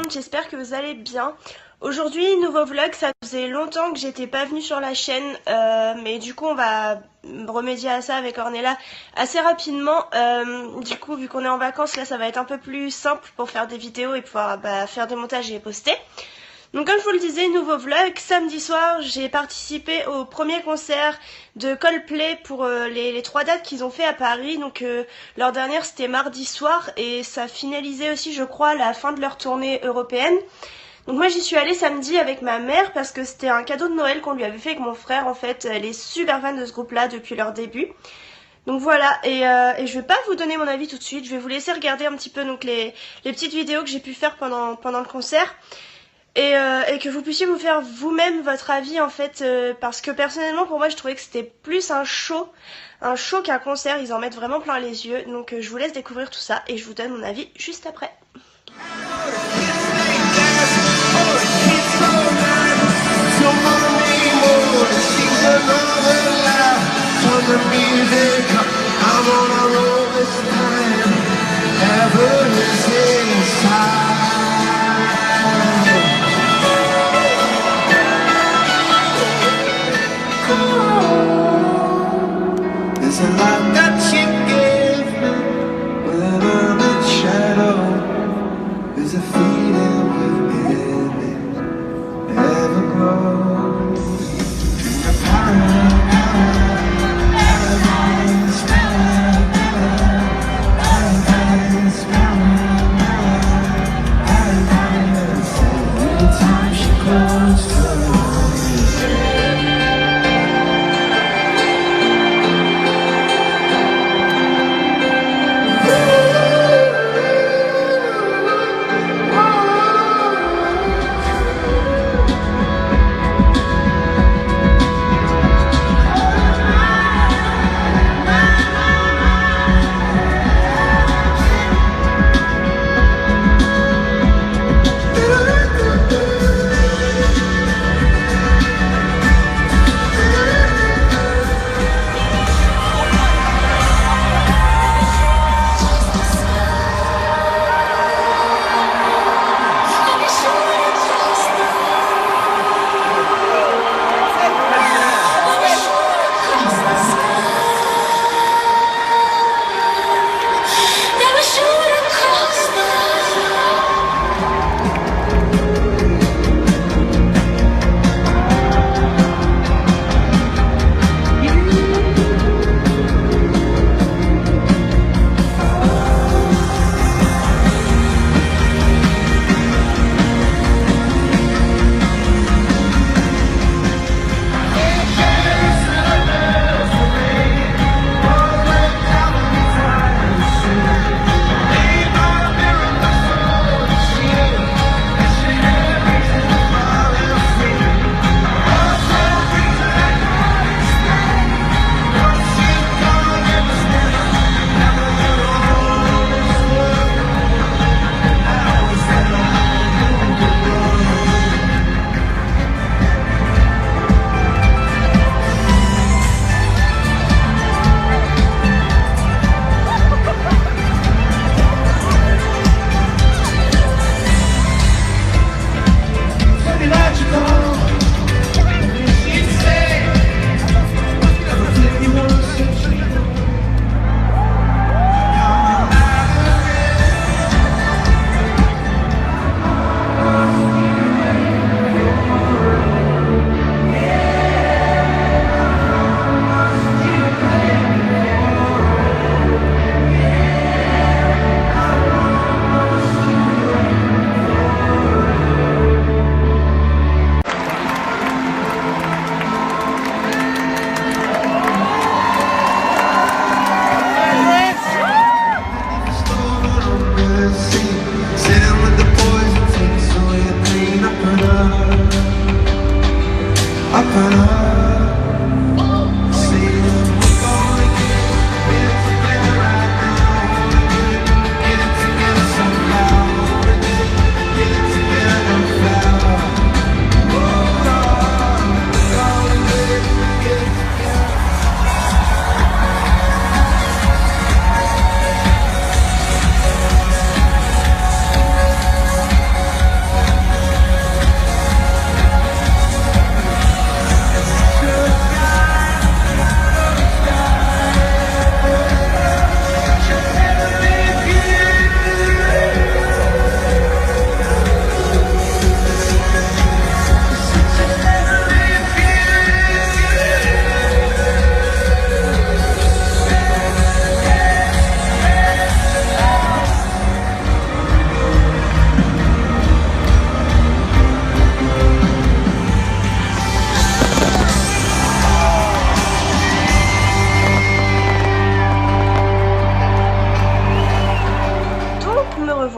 monde, j'espère que vous allez bien. Aujourd'hui, nouveau vlog, ça faisait longtemps que j'étais pas venue sur la chaîne, mais du coup on va remédier à ça avec Ornella assez rapidement. Du coup, vu qu'on est en vacances, là ça va être un peu plus simple pour faire des vidéos et pouvoir faire des montages et les poster. Donc comme je vous le disais, nouveau vlog, samedi soir j'ai participé au premier concert de Coldplay pour les 3 dates qu'ils ont fait à Paris. Donc leur dernière c'était mardi soir et ça finalisait aussi je crois la fin de leur tournée européenne. Donc moi j'y suis allée samedi avec ma mère parce que c'était un cadeau de Noël qu'on lui avait fait avec mon frère en fait. Elle est super fan de ce groupe là depuis leur début. Donc voilà, et je vais pas vous donner mon avis tout de suite, je vais vous laisser regarder un petit peu donc les petites vidéos que j'ai pu faire pendant le concert. Et que vous puissiez vous faire vous-même votre avis en fait, parce que personnellement pour moi je trouvais que c'était plus un show qu'un concert, ils en mettent vraiment plein les yeux. Donc je vous laisse découvrir tout ça et je vous donne mon avis juste après. There's a lot that you give me when I'm in shadow. There's a feeling within me never grows. The power of this power.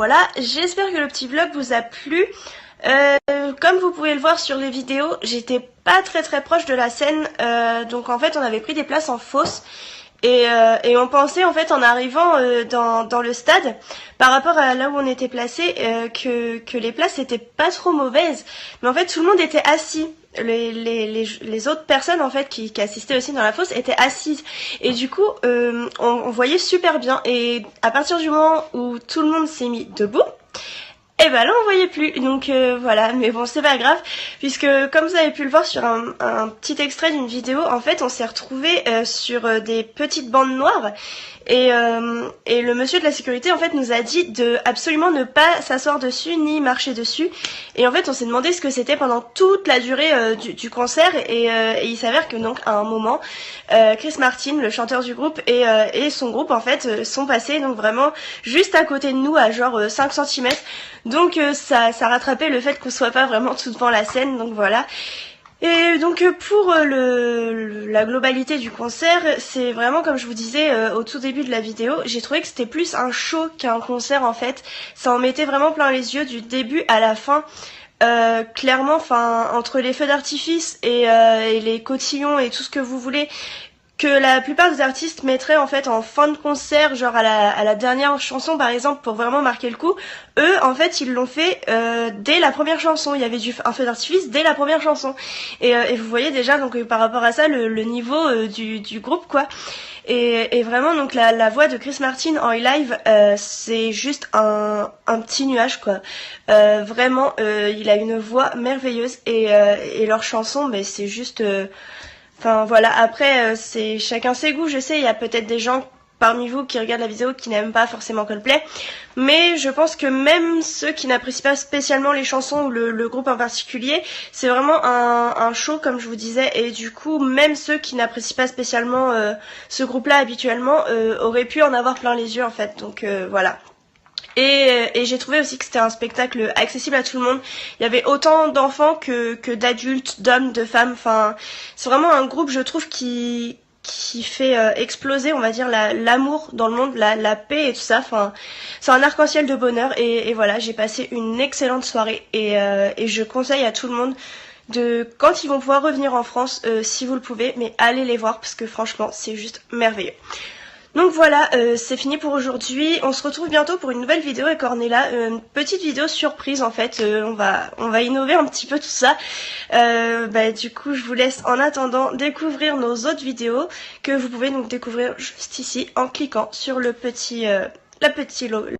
voilà, j'espère que le petit vlog vous a plu. Comme vous pouvez le voir sur les vidéos, j'étais pas très proche de la scène, donc en fait on avait pris des places en fosse. Et on pensait en fait en arrivant dans le stade, par rapport à là où on était placé, que les places étaient pas trop mauvaises, mais en fait tout le monde était assis. Les autres personnes en fait qui assistaient aussi dans la fosse étaient assises, et du coup on voyait super bien, et à partir du moment où tout le monde s'est mis debout, et bah là on voyait plus, donc voilà, mais bon c'est pas grave, puisque comme vous avez pu le voir sur un petit extrait d'une vidéo, en fait on s'est retrouvé sur des petites bandes noires, et le monsieur de la sécurité en fait nous a dit de absolument ne pas s'asseoir dessus ni marcher dessus, et en fait on s'est demandé ce que c'était pendant toute la durée du concert, et il s'avère que donc à un moment Chris Martin, le chanteur du groupe, et son groupe en fait sont passés donc vraiment juste à côté de nous, à genre 5 cm. Donc ça rattrapait le fait qu'on soit pas vraiment tout devant la scène, donc voilà. Et donc pour la globalité du concert, c'est vraiment comme je vous disais au tout début de la vidéo, j'ai trouvé que c'était plus un show qu'un concert en fait. Ça en mettait vraiment plein les yeux du début à la fin. Clairement, enfin entre les feux d'artifice et les cotillons et tout ce que vous voulez, que la plupart des artistes mettraient en fait en fin de concert, genre à la dernière chanson par exemple, pour vraiment marquer le coup. Eux en fait ils l'ont fait dès la première chanson, il y avait un feu d'artifice dès la première chanson, et vous voyez déjà donc par rapport à ça le niveau du groupe quoi. Et vraiment donc la voix de Chris Martin en live, c'est juste un petit nuage quoi. Vraiment il a une voix merveilleuse, et leurs chansons mais c'est juste enfin voilà, après c'est chacun ses goûts, je sais, il y a peut-être des gens parmi vous qui regardent la vidéo qui n'aiment pas forcément Coldplay, mais je pense que même ceux qui n'apprécient pas spécialement les chansons ou le groupe en particulier, c'est vraiment un show comme je vous disais, et du coup même ceux qui n'apprécient pas spécialement ce groupe-là habituellement auraient pu en avoir plein les yeux en fait, donc voilà. Et j'ai trouvé aussi que c'était un spectacle accessible à tout le monde. Il y avait autant d'enfants que d'adultes, d'hommes, de femmes. Enfin, c'est vraiment un groupe, je trouve, qui fait exploser, on va dire, l'amour dans le monde, la paix et tout ça. Enfin, c'est un arc-en-ciel de bonheur. Et voilà, j'ai passé une excellente soirée. Et je conseille à tout le monde quand ils vont pouvoir revenir en France, si vous le pouvez, mais allez les voir parce que franchement, c'est juste merveilleux. Donc voilà, c'est fini pour aujourd'hui. On se retrouve bientôt pour une nouvelle vidéo avec Ornella, une petite vidéo surprise en fait. On va innover un petit peu tout ça. Du coup, je vous laisse en attendant découvrir nos autres vidéos que vous pouvez donc découvrir juste ici en cliquant sur le petit logo.